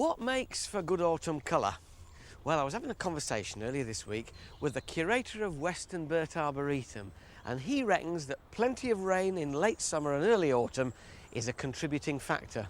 What makes for good autumn colour? Well, I was having a conversation earlier this week with the curator of Western Burt Arboretum, and he reckons that plenty of rain in late summer and early autumn is a contributing factor.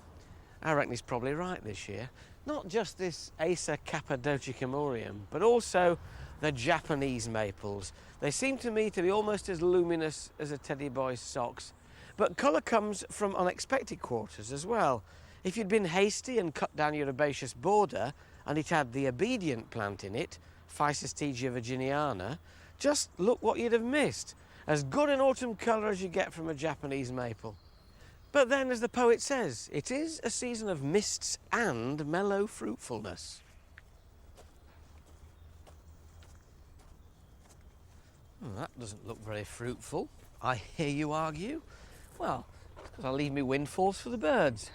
I reckon he's probably right this year. Not just this Acer cappadocicamorium, but also the Japanese maples. They seem to me to be almost as luminous as a teddy boy's socks. But colour comes from unexpected quarters as well. If you'd been hasty and cut down your herbaceous border and it had the obedient plant in it, Physostegia virginiana, just look what you'd have missed. As good an autumn colour as you get from a Japanese maple. But then, as the poet says, it is a season of mists and mellow fruitfulness. That doesn't look very fruitful, I hear you argue. Well, it's because I leave me windfalls for the birds.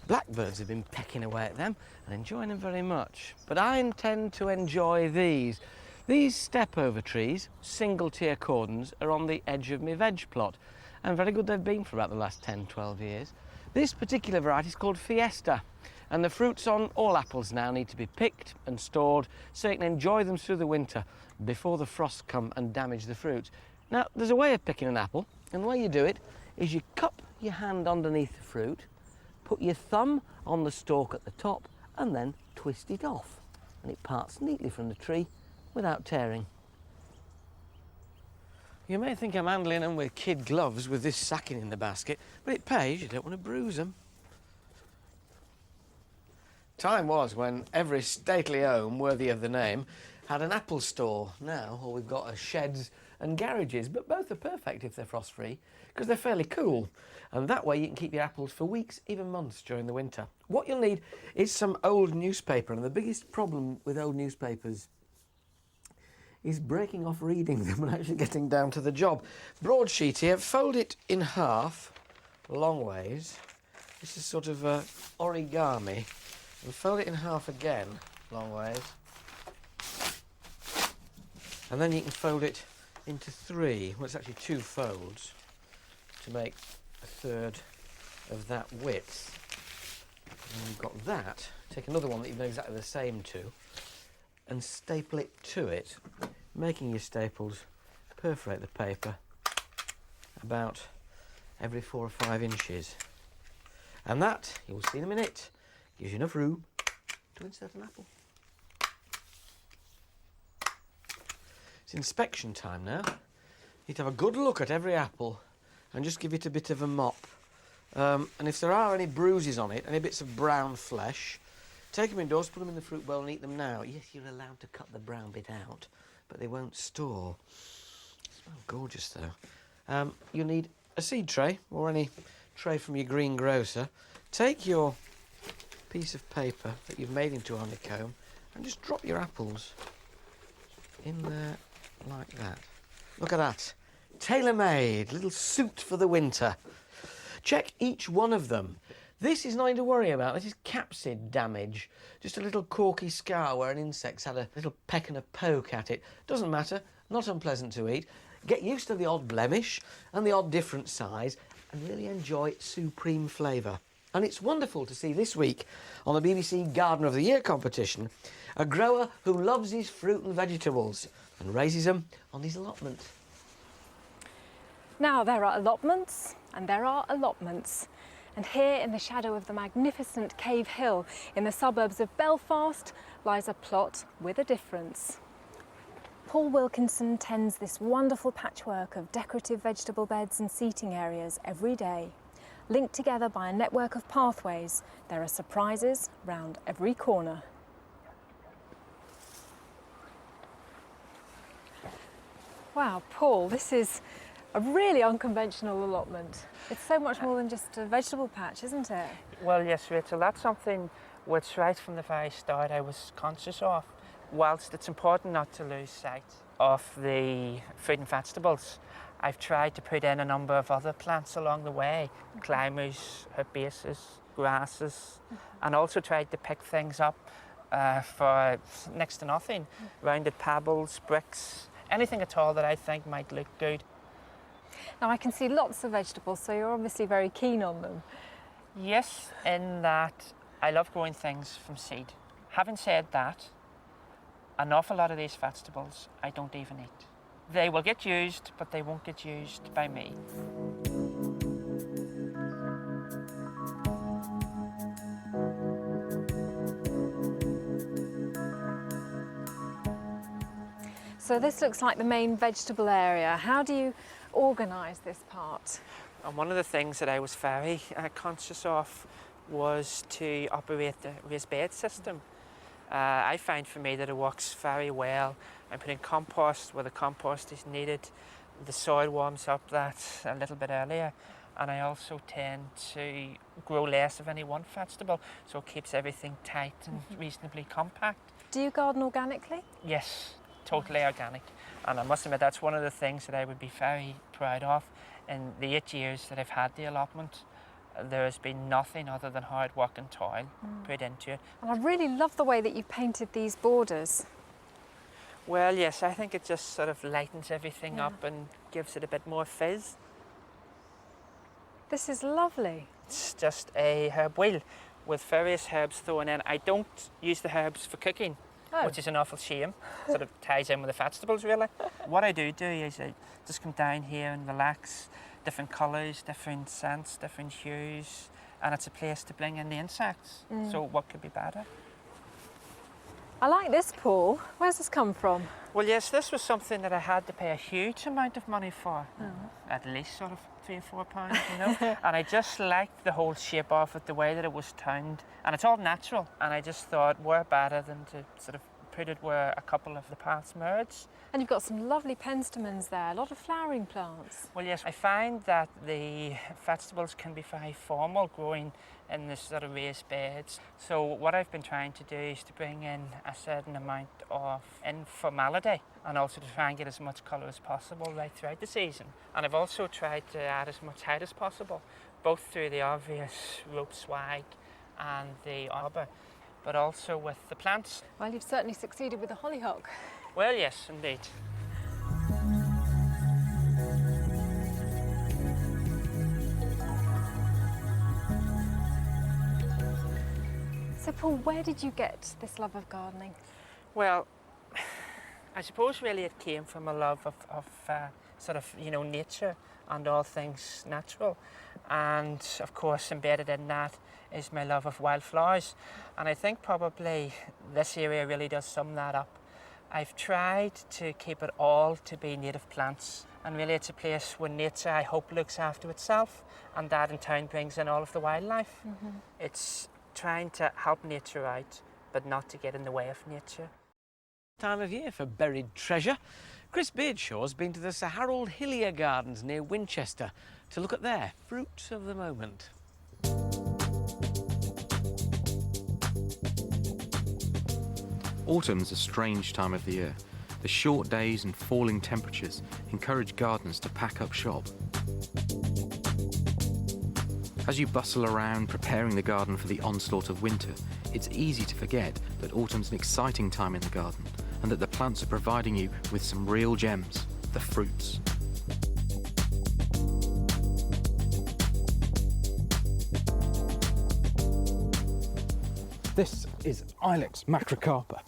Blackbirds have been pecking away at them and enjoying them very much. But I intend to enjoy these. These step-over trees, single-tier cordons, are on the edge of my veg plot. And very good they've been for about the last 10, 12 years. This particular variety is called Fiesta. And the fruits on all apples now need to be picked and stored so you can enjoy them through the winter before the frosts come and damage the fruit. Now, there's a way of picking an apple, and the way you do it is you cup your hand underneath the fruit, put your thumb on the stalk at the top, and then twist it off. And it parts neatly from the tree without tearing. You may think I'm handling them with kid gloves with this sacking in the basket, but it pays, you don't want to bruise them. Time was when every stately home worthy of the name had an apple store. Now all we've got are sheds and garages, but both are perfect if they're frost-free because they're fairly cool. And that way you can keep your apples for weeks, even months during the winter. What you'll need is some old newspaper, and the biggest problem with old newspapers is breaking off reading them and actually getting down to the job. Broadsheet here, fold it in half, long ways. This is sort of origami. And fold it in half again, long ways. And then you can fold it into three, well it's actually two folds, to make a third of that width. And you've got that. Take another one that you've done exactly the same to, and staple it to it, making your staples perforate the paper about every 4 or 5 inches. And that, you'll see in a minute, gives you enough room to insert an apple. It's inspection time now. You need to have a good look at every apple and just give it a bit of a mop. And if there are any bruises on it, any bits of brown flesh, take them indoors, put them in the fruit bowl and eat them now. Yes, you're allowed to cut the brown bit out, but they won't store. Smell gorgeous though. You'll need a seed tray or any tray from your greengrocer. Take your piece of paper that you've made into a honeycomb and just drop your apples in there like that. Look at that. Tailor-made, little suit for the winter. Check each one of them. This is nothing to worry about. This is capsid damage. Just a little corky scar where an insect's had a little peck and a poke at it. Doesn't matter, not unpleasant to eat. Get used to the odd blemish and the odd different size and really enjoy supreme flavour. And it's wonderful to see this week on the BBC Gardener of the Year competition a grower who loves his fruit and vegetables and raises them on his allotment. Now there are allotments and there are allotments. And here in the shadow of the magnificent Cave Hill in the suburbs of Belfast lies a plot with a difference. Paul Wilkinson tends this wonderful patchwork of decorative vegetable beds and seating areas every day. Linked together by a network of pathways, there are surprises round every corner. Wow, Paul, this is a really unconventional allotment. It's so much more than just a vegetable patch, isn't it? Well, yes, Rachel, that's something which right from the very start I was conscious of. Whilst it's important not to lose sight of the fruit and vegetables, I've tried to put in a number of other plants along the way, climbers, herbaceous, grasses, and also tried to pick things up for next to nothing. Rounded pebbles, bricks, anything at all that I think might look good. Now I can see lots of vegetables, so you're obviously very keen on them. Yes, in that I love growing things from seed. Having said that, an awful lot of these vegetables I don't even eat. They will get used, but they won't get used by me. So this looks like the main vegetable area. How do you organise this part? And one of the things that I was very conscious of was to operate the raised bed system. I find for me that it works very well. I'm putting compost where the compost is needed. The soil warms up that a little bit earlier. And I also tend to grow less of any one vegetable, so it keeps everything tight and reasonably compact. Do you garden organically? Yes, totally organic. And I must admit, that's one of the things that I would be very proud of. In the 8 years that I've had the allotment, there has been nothing other than hard work and toil put into it. And I really love the way that you painted these borders. Well, yes, I think it just sort of lightens everything up and gives it a bit more fizz. This is lovely. It's just a herb wheel with various herbs thrown in. I don't use the herbs for cooking, which is an awful shame. Sort of ties in with the vegetables, really. What I do is I just come down here and relax. Different colours, different scents, different hues, and it's a place to bring in the insects. So what could be better? I like this pool. Where's this come from? Well, yes, this was something that I had to pay a huge amount of money for. At least sort of £3 or £4, you know. And I just liked the whole shape of it, the way that it was turned, and it's all natural. And I just thought, where better than to sort of put it where a couple of the paths merge. And you've got some lovely penstemons there, a lot of flowering plants. Well, yes, I find that the vegetables can be very formal, growing in this sort of raised beds. So what I've been trying to do is to bring in a certain amount of informality and also to try and get as much colour as possible right throughout the season. And I've also tried to add as much height as possible, both through the obvious rope swag and the arbour, but also with the plants. Well, you've certainly succeeded with the hollyhock. Well, yes, indeed. So, Paul, where did you get this love of gardening? Well, I suppose really it came from a love of sort of, you know, nature and all things natural. And of course, embedded in that is my love of wildflowers. And I think probably this area really does sum that up. I've tried to keep it all to be native plants, and really it's a place where nature, I hope, looks after itself, and that in turn brings in all of the wildlife. It's trying to help nature out, but not to get in the way of nature. Time of year for buried treasure. Chris Beardshaw's been to the Sir Harold Hillier Gardens near Winchester to look at their fruits of the moment. Autumn's a strange time of the year. The short days and falling temperatures encourage gardeners to pack up shop. As you bustle around preparing the garden for the onslaught of winter, it's easy to forget that autumn's an exciting time in the garden and that the plants are providing you with some real gems, the fruits. This is Ilex macrocarpa.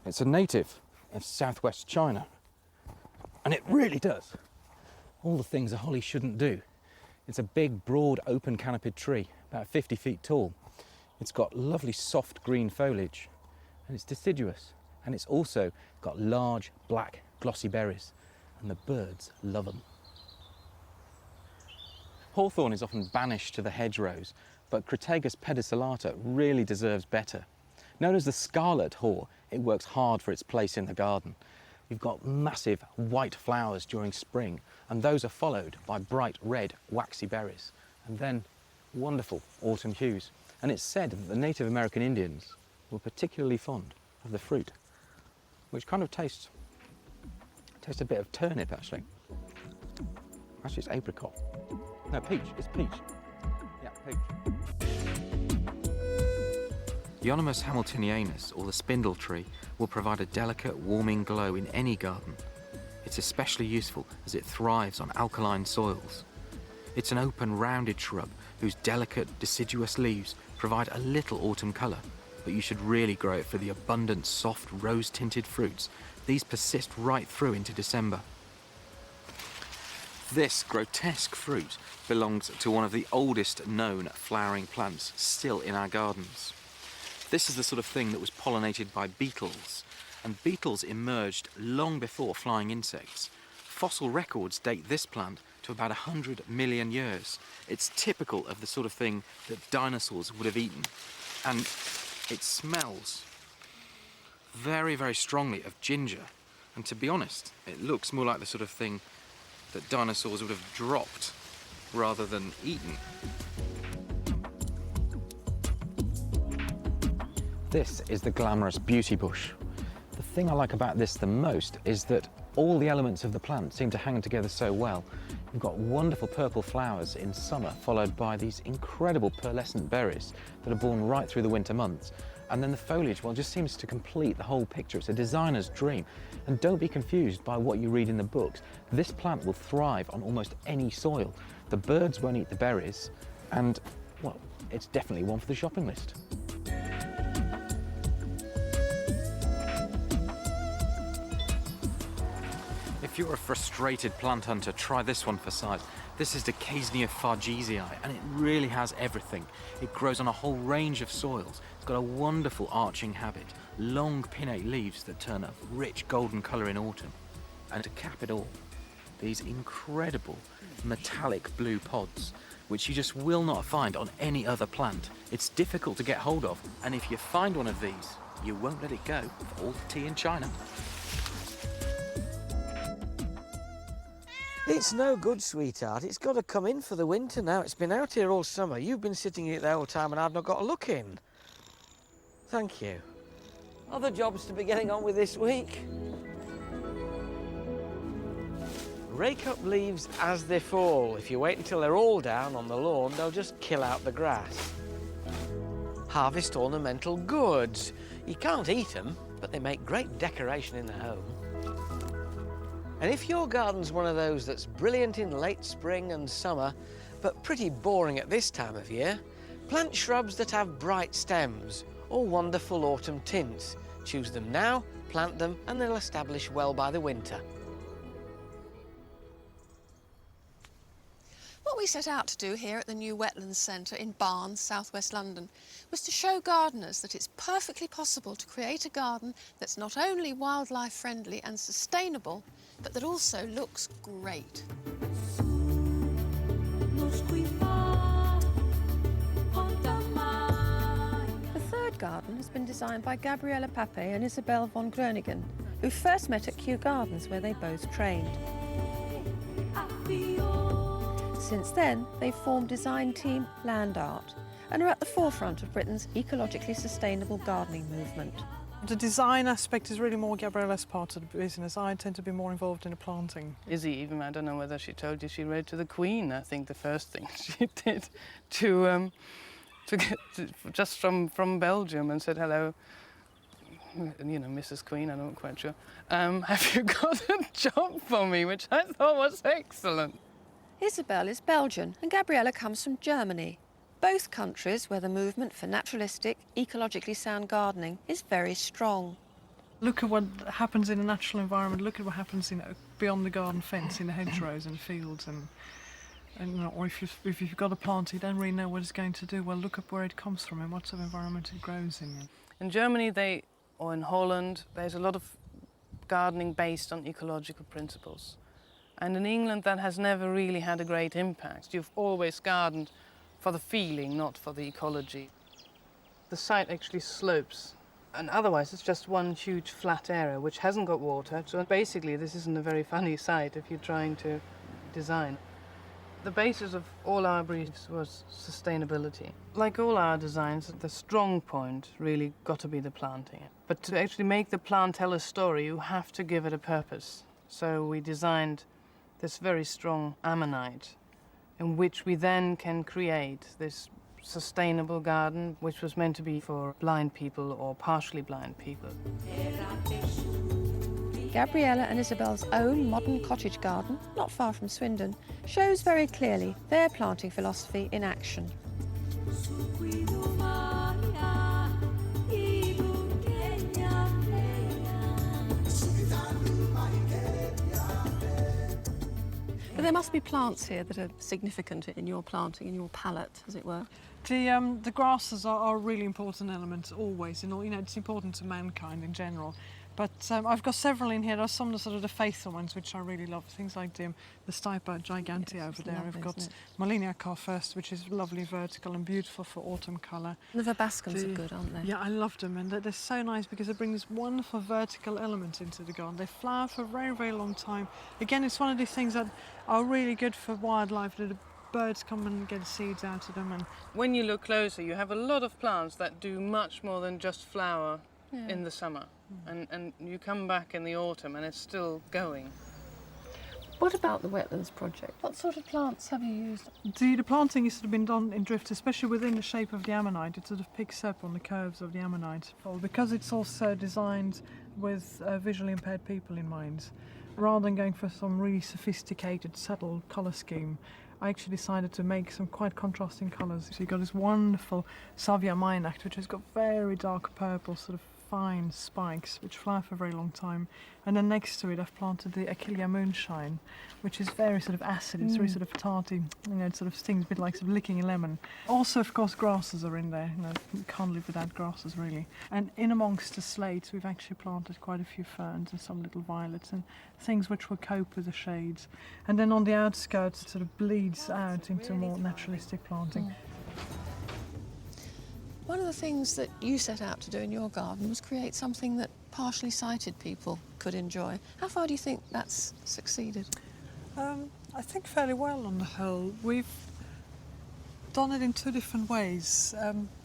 It's a native of southwest China, and it really does all the things a holly shouldn't do. It's a big, broad, open canopied tree, about 50 feet tall. It's got lovely soft green foliage, and it's deciduous, and it's also got large, black, glossy berries, and the birds love them. Hawthorn is often banished to the hedgerows, but Crataegus pedicellata really deserves better. Known as the scarlet haw, it works hard for its place in the garden. You've got massive white flowers during spring, and those are followed by bright red waxy berries, and then wonderful autumn hues. And it's said that the Native American Indians were particularly fond of the fruit, which kind of tastes a bit of turnip, actually. Actually, it's apricot. No, peach. It's peach. Yeah, peach. The Euonymus hamiltonianus, or the spindle tree, will provide a delicate, warming glow in any garden. It's especially useful as it thrives on alkaline soils. It's an open, rounded shrub whose delicate, deciduous leaves provide a little autumn colour, but you should really grow it for the abundant, soft, rose-tinted fruits. These persist right through into December. This grotesque fruit belongs to one of the oldest known flowering plants still in our gardens. This is the sort of thing that was pollinated by beetles, and beetles emerged long before flying insects. Fossil records date this plant to about 100 million years. It's typical of the sort of thing that dinosaurs would have eaten, and it smells very, very strongly of ginger. And to be honest, it looks more like the sort of thing that dinosaurs would have dropped rather than eaten. This is the glamorous beauty bush. The thing I like about this the most is that all the elements of the plant seem to hang together so well. You've got wonderful purple flowers in summer, followed by these incredible pearlescent berries that are born right through the winter months. And then the foliage, well, just seems to complete the whole picture. It's a designer's dream. And don't be confused by what you read in the books. This plant will thrive on almost any soil. The birds won't eat the berries, and, well, it's definitely one for the shopping list. If you're a frustrated plant hunter, try this one for size. This is Decaisnia fargesii, and it really has everything. It grows on a whole range of soils. It's got a wonderful arching habit, long pinnate leaves that turn a rich golden colour in autumn. And to cap it all, these incredible metallic blue pods, which you just will not find on any other plant. It's difficult to get hold of, and if you find one of these, you won't let it go for all the tea in China. It's no good, sweetheart. It's got to come in for the winter now. It's been out here all summer. You've been sitting here the whole time and I've not got a look in. Thank you. Other jobs to be getting on with this week. Rake up leaves as they fall. If you wait until they're all down on the lawn, they'll just kill out the grass. Harvest ornamental goods. You can't eat them, but they make great decoration in the home. And if your garden's one of those that's brilliant in late spring and summer, but pretty boring at this time of year, plant shrubs that have bright stems or wonderful autumn tints. Choose them now, plant them, and they'll establish well by the winter. What we set out to do here at the new Wetlands Centre in Barnes, southwest London, was to show gardeners that it's perfectly possible to create a garden that's not only wildlife friendly and sustainable, but that also looks great. The third garden has been designed by Gabriella, Pape and Isabelle von Groeningen, who first met at Kew Gardens where they both trained. Since then, they've formed design team Land Art and are at the forefront of Britain's ecologically sustainable gardening movement. The design aspect is really more Gabriella's part of the business. I tend to be more involved in the planting. Izzy, even, I don't know whether she told you, she wrote to the Queen, I think, the first thing she did to get just from Belgium and said, hello, you know, Mrs. Queen, I'm not quite sure, have you got a job for me, which I thought was excellent. Isabelle is Belgian and Gabriella comes from Germany, both countries where the movement for naturalistic, ecologically sound gardening is very strong. Look at what happens in a natural environment, look at what happens beyond the garden fence, in the hedgerows and fields, and you know, or if you've got a plant you don't really know what it's going to do, well, look up where it comes from and what sort of environment it grows in. In Germany, or in Holland, there's a lot of gardening based on ecological principles. And in England, that has never really had a great impact. You've always gardened for the feeling, not for the ecology. The site actually slopes, and otherwise it's just one huge flat area which hasn't got water. So basically, this isn't a very funny site if you're trying to design. The basis of all our briefs was sustainability. Like all our designs, the strong point really got to be the planting. But to actually make the plant tell a story, you have to give it a purpose. So we designed this very strong ammonite, in which we then can create this sustainable garden, which was meant to be for blind people or partially blind people. Gabriella and Isabelle's own modern cottage garden, not far from Swindon, shows very clearly their planting philosophy in action. But there must be plants here that are significant in your planting, in your palette, as it were. The grasses are a really important element always. In all, it's important to mankind in general. But I've got several in here. There are some of the sort of the faithful ones which I really love. Things like the Stipa gigantea over there. Lovely, I've got Moliniaca first, which is lovely vertical and beautiful for autumn colour. The verbascums are good, aren't they? Yeah, I love them, and they're so nice because they bring this wonderful vertical element into the garden. They flower for a very, very long time. Again, it's one of these things that are really good for wildlife. The birds come and get seeds out of them. And When you look closer, you have a lot of plants that do much more than just flower in the summer. And you come back in the autumn and it's still going. What about the wetlands project? What sort of plants have you used? the planting has sort of been done in drift, especially within the shape of the ammonite. It sort of picks up on the curves of the ammonite. Well, because it's also designed with visually impaired people in mind, rather than going for some really sophisticated, subtle colour scheme, I actually decided to make some quite contrasting colours. So you've got this wonderful Salvia minact, which has got very dark purple, sort of fine spikes, which flower for a very long time. And then next to it, I've planted the Achillea moonshine, which is very sort of acid. It's very sort of tarty. It sort of stings a bit like sort of licking a lemon. Also, of course, grasses are in there. You can't live without grasses, really. And in amongst the slates, we've actually planted quite a few ferns and some little violets and things which will cope with the shades. And then on the outskirts, it sort of bleeds out into more naturalistic planting. One of the things that you set out to do in your garden was create something that partially sighted people could enjoy. How far do you think that's succeeded? I think fairly well on the whole. We've done it in two different ways.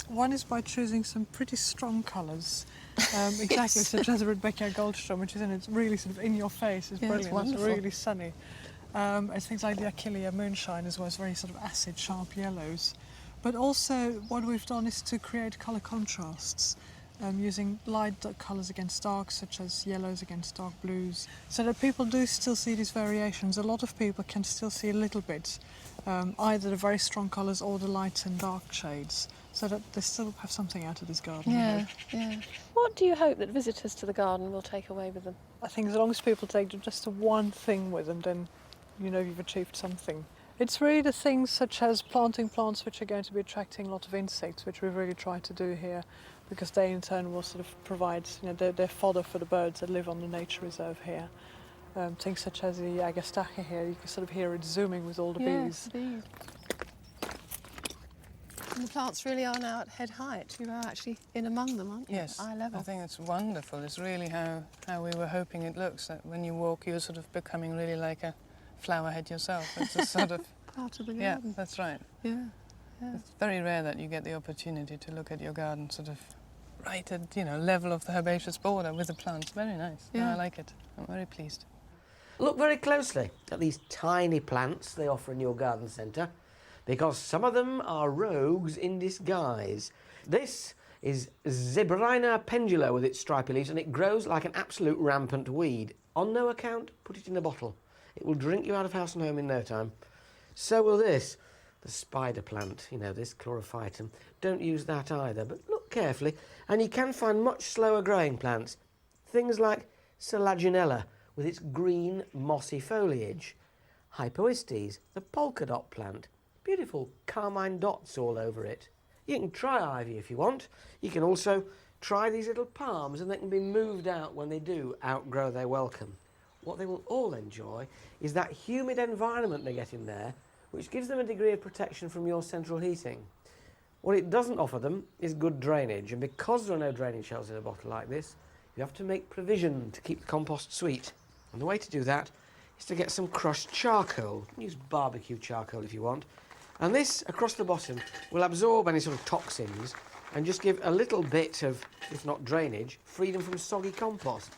One is by choosing some pretty strong colours, exactly such as Rebecca Goldstrom, which is it's really sort of in your face. It's brilliant. It's wonderful. really sunny. And things like the Achillea moonshine as well, it's very sort of acid, sharp yellows. But also what we've done is to create colour contrasts, using light colours against dark, such as yellows against dark blues, so that people do still see these variations. A lot of people can still see a little bit, either the very strong colours or the light and dark shades, so that they still have something out of this garden. Yeah. What do you hope that visitors to the garden will take away with them? I think as long as people take just the one thing with them, then you've achieved something. It's really the things such as planting plants which are going to be attracting a lot of insects, which we've really tried to do here, because they in turn will sort of provide their fodder for the birds that live on the nature reserve here. Things such as the agastache here, you can sort of hear it zooming with all the bees. Bees. And the plants really are now at head height. You are actually in among them, aren't you? Yes, Eye level. I think it's wonderful. It's really how we were hoping it looks, that when you walk you're sort of becoming really like a flower head yourself. It's a sort of... Part of the Yeah, garden. that's right. Yeah. It's very rare that you get the opportunity to look at your garden sort of right at, level of the herbaceous border with the plants. Very nice. Yeah. I like it. I'm very pleased. Look very closely at these tiny plants they offer in your garden centre, because some of them are rogues in disguise. This is Zebrina pendula with its stripy leaves, and it grows like an absolute rampant weed. On no account, put it in a bottle. It will drink you out of house and home in no time. So will this, the spider plant, this chlorophytum. Don't use that either, but look carefully, and you can find much slower growing plants. Things like Selaginella with its green mossy foliage, Hypoistes, the polka dot plant, beautiful carmine dots all over it. You can try ivy if you want. You can also try these little palms, and they can be moved out when they do outgrow their welcome. What they will all enjoy is that humid environment they get in there, which gives them a degree of protection from your central heating. What it doesn't offer them is good drainage, and because there are no drainage shells in a bottle like this, you have to make provision to keep the compost sweet. And the way to do that is to get some crushed charcoal. You can use barbecue charcoal if you want. And this, across the bottom, will absorb any sort of toxins and just give a little bit of, if not drainage, freedom from soggy compost.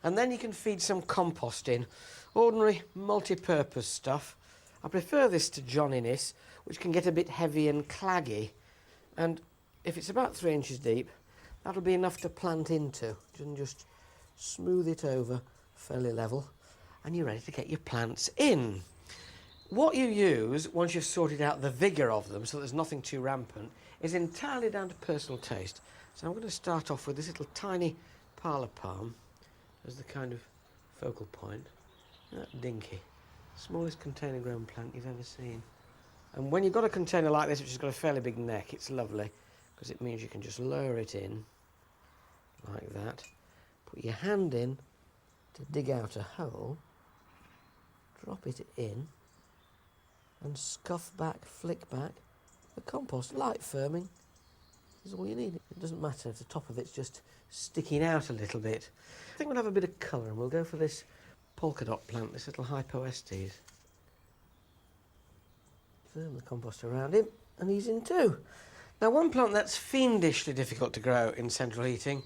And then you can feed some compost in. Ordinary multi-purpose stuff. I prefer this to John Innes, which can get a bit heavy and claggy. And if it's about 3 inches deep, that'll be enough to plant into. Just smooth it over fairly level, and you're ready to get your plants in. What you use, once you've sorted out the vigour of them, so there's nothing too rampant, is entirely down to personal taste. So I'm going to start off with this little tiny parlour palm as the kind of focal point. That dinky. Smallest container grown plant you've ever seen. And when you've got a container like this, which has got a fairly big neck, it's lovely, because it means you can just lower it in, like that. Put your hand in to dig out a hole, drop it in, and scuff back, flick back. The compost, light firming, is all you need. It doesn't matter if the top of it's just sticking out a little bit. I think we'll have a bit of colour, and we'll go for this polka dot plant, this little Hypoestes. Firm the compost around him, and he's in too. Now, one plant that's fiendishly difficult to grow in central heating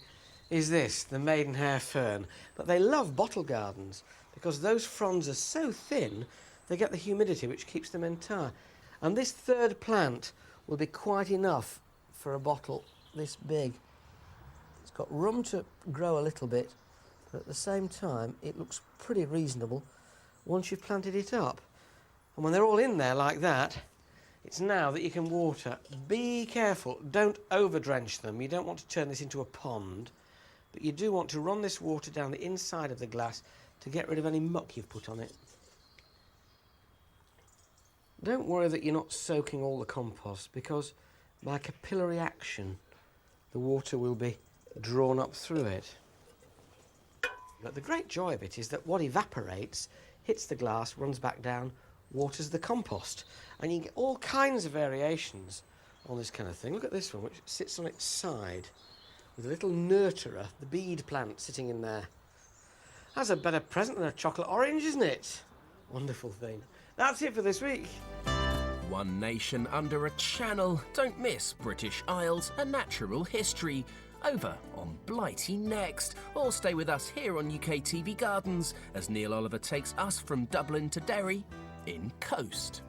is this, the maidenhair fern. But they love bottle gardens because those fronds are so thin, they get the humidity which keeps them entire. And this third plant will be quite enough for a bottle this big. It's got room to grow a little bit, but at the same time, it looks pretty reasonable once you've planted it up. And when they're all in there like that, it's now that you can water. Be careful, don't over-drench them. You don't want to turn this into a pond, but you do want to run this water down the inside of the glass to get rid of any muck you've put on it. Don't worry that you're not soaking all the compost, because by capillary action, the water will be drawn up through it. But the great joy of it is that what evaporates, hits the glass, runs back down, waters the compost. And you get all kinds of variations on this kind of thing. Look at this one, which sits on its side with a little nurturer, the bead plant, sitting in there. That's a better present than a chocolate orange, isn't it? Wonderful thing. That's it for this week. One nation under a channel. Don't miss British Isles, a natural history. Over on Blighty next. Or stay with us here on UKTV Gardens as Neil Oliver takes us from Dublin to Derry in Coast.